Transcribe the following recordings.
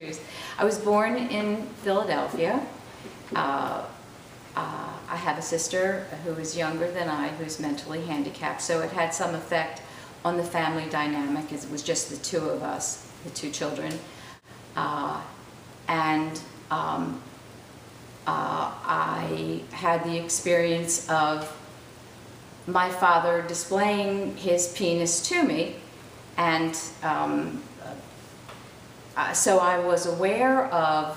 I was born in Philadelphia. I have a sister who is younger than I, who's mentally handicapped, so it had some effect on the family dynamic, as it was just the two of us, the two children. I had the experience of my father displaying his penis to me, and so I was aware of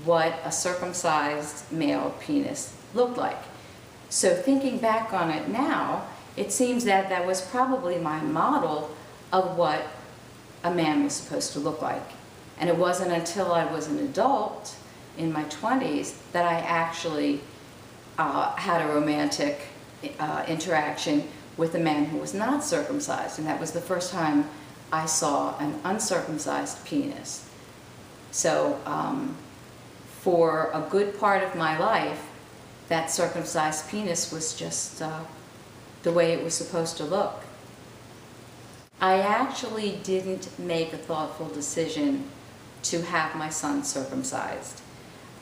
what a circumcised male penis looked like. So thinking back on it now, it seems that that was probably my model of what a man was supposed to look like. And it wasn't until I was an adult in my 20s that I actually had a romantic interaction with a man who was not circumcised, and that was the first time I saw an uncircumcised penis. So for a good part of my life, that circumcised penis was just the way it was supposed to look. I actually didn't make a thoughtful decision to have my son circumcised.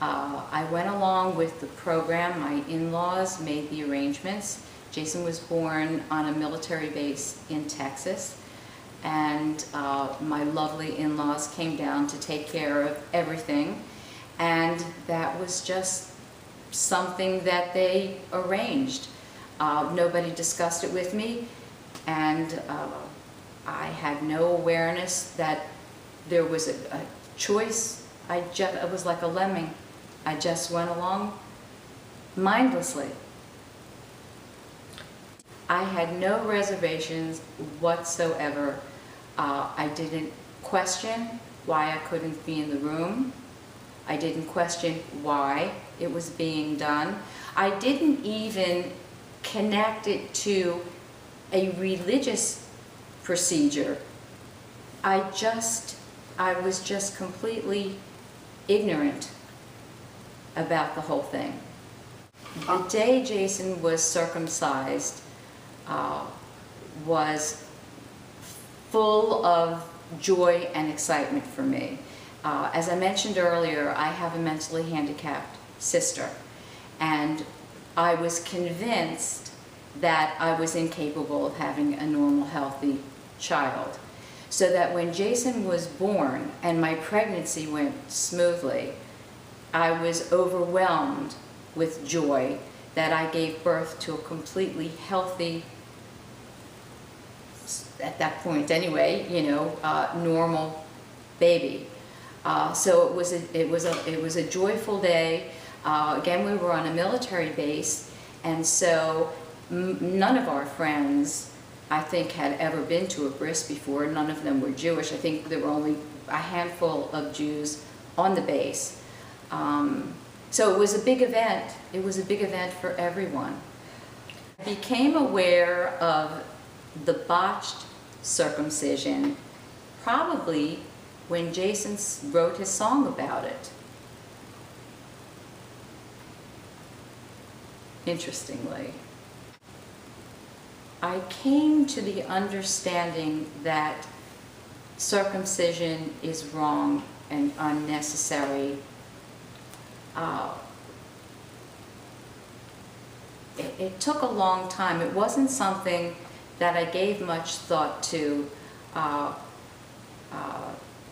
I went along with the program. My in-laws made the arrangements. Jason was born on a military base in Texas, and my lovely in-laws came down to take care of everything, and that was just something that they arranged. Nobody discussed it with me, and I had no awareness that there was a choice. I was like a lemming. I just went along mindlessly. I had no reservations whatsoever. I didn't question why I couldn't be in the room. I didn't question why it was being done. I didn't even connect it to a religious procedure. I was just completely ignorant about the whole thing. The day Jason was circumcised was full of joy and excitement for me. As I mentioned earlier, I have a mentally handicapped sister, and I was convinced that I was incapable of having a normal, healthy child. So that when Jason was born and my pregnancy went smoothly, I was overwhelmed with joy that I gave birth to a completely healthy, at that point anyway, normal baby. So it was a joyful day. Again, we were on a military base, and so none of our friends, I think, had ever been to a Bris before. None of them were Jewish. I think there were only a handful of Jews on the base. So it was a big event. It was a big event for everyone. I became aware of the botched circumcision probably when Jason wrote his song about it. Interestingly, I came to the understanding that circumcision is wrong and unnecessary. It took a long time. It wasn't something that I gave much thought to.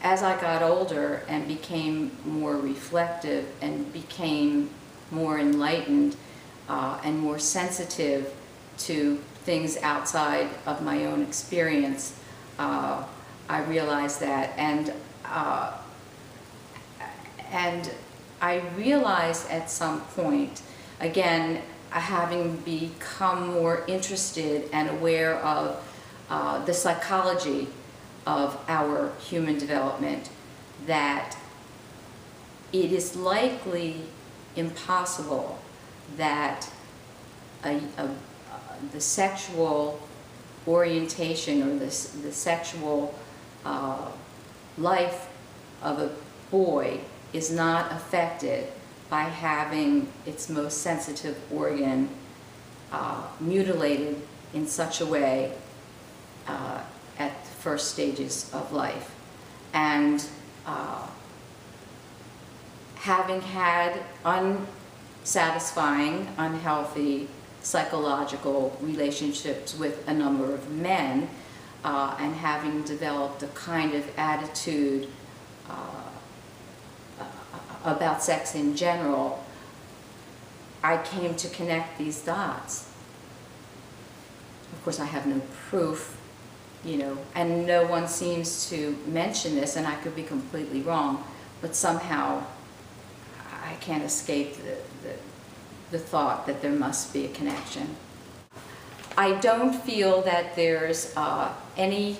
As I got older and became more reflective and became more enlightened and more sensitive to things outside of my own experience, I realized that, and I realized at some point, again, having become more interested and aware of the psychology of our human development, that it is likely impossible that the sexual orientation or the sexual life of a boy is not affected by having its most sensitive organ mutilated in such a way at the first stages of life. And having had unsatisfying, unhealthy psychological relationships with a number of men, and having developed a kind of attitude about sex in general, I came to connect these dots. Of course, I have no proof, and no one seems to mention this, and I could be completely wrong, but somehow I can't escape the thought that there must be a connection. I don't feel that there's any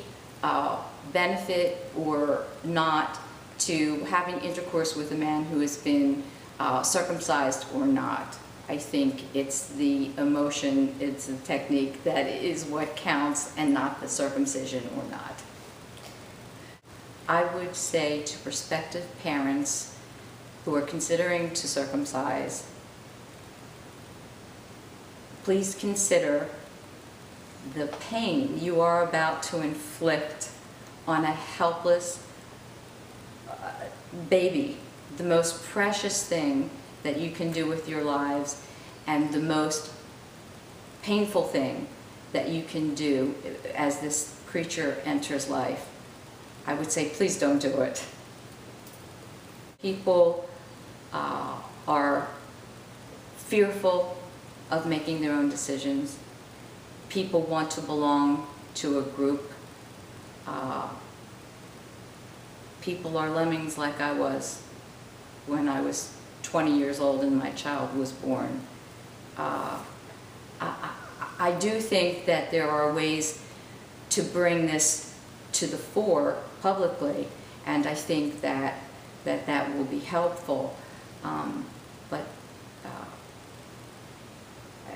benefit or not to having intercourse with a man who has been circumcised or not. I think it's the emotion, it's the technique that is what counts, and not the circumcision or not. I would say to prospective parents who are considering to circumcise, please consider the pain you are about to inflict on a helpless baby, the most precious thing that you can do with your lives, and the most painful thing that you can do as this creature enters life. I would say, please don't do it. People are fearful of making their own decisions. People want to belong to a group. People are lemmings like I was when I was 20 years old and my child was born. I do think that there are ways to bring this to the fore publicly, and I think that will be helpful. But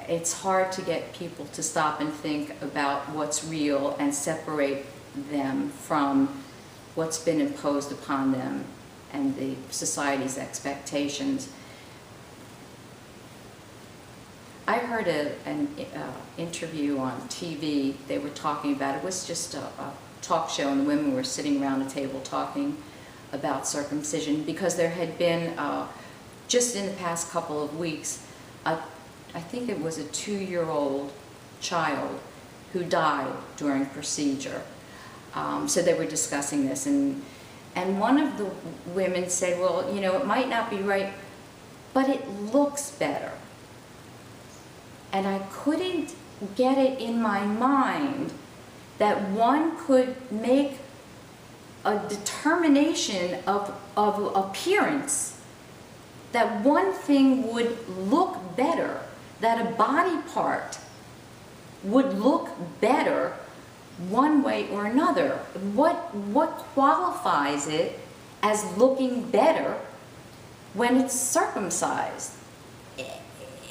it's hard to get people to stop and think about what's real and separate them from what's been imposed upon them and the society's expectations. I heard an interview on TV. They were talking about, it was just a talk show, and the women were sitting around a table talking about circumcision, because there had been, just in the past couple of weeks, I think it was a 2-year-old child who died during procedure. So they were discussing this, and one of the women said, well, it might not be right, but it looks better. And I couldn't get it in my mind that one could make a determination of appearance, that one thing would look better, that a body part would look better one way or another. What qualifies it as looking better when it's circumcised?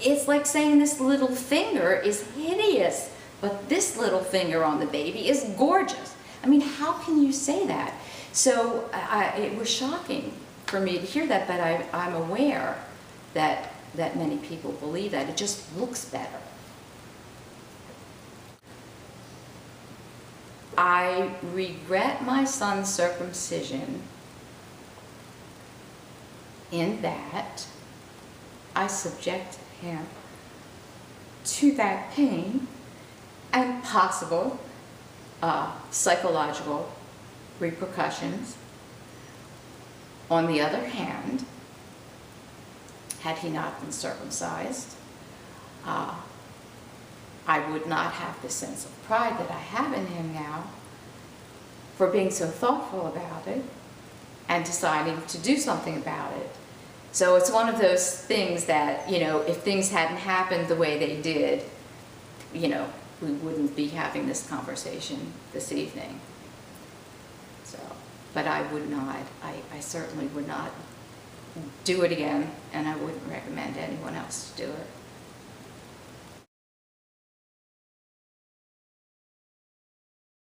It's like saying this little finger is hideous, but this little finger on the baby is gorgeous. I mean, how can you say that? So it was shocking for me to hear that, but I'm aware that many people believe that. It just looks better. I regret my son's circumcision in that I subjected him to that pain and possible psychological repercussions. On the other hand, had he not been circumcised, I would not have the sense of pride that I have in him now for being so thoughtful about it and deciding to do something about it. So it's one of those things that, if things hadn't happened the way they did, we wouldn't be having this conversation this evening. So, but I would not, I certainly would not do it again, and I wouldn't recommend anyone else to do it.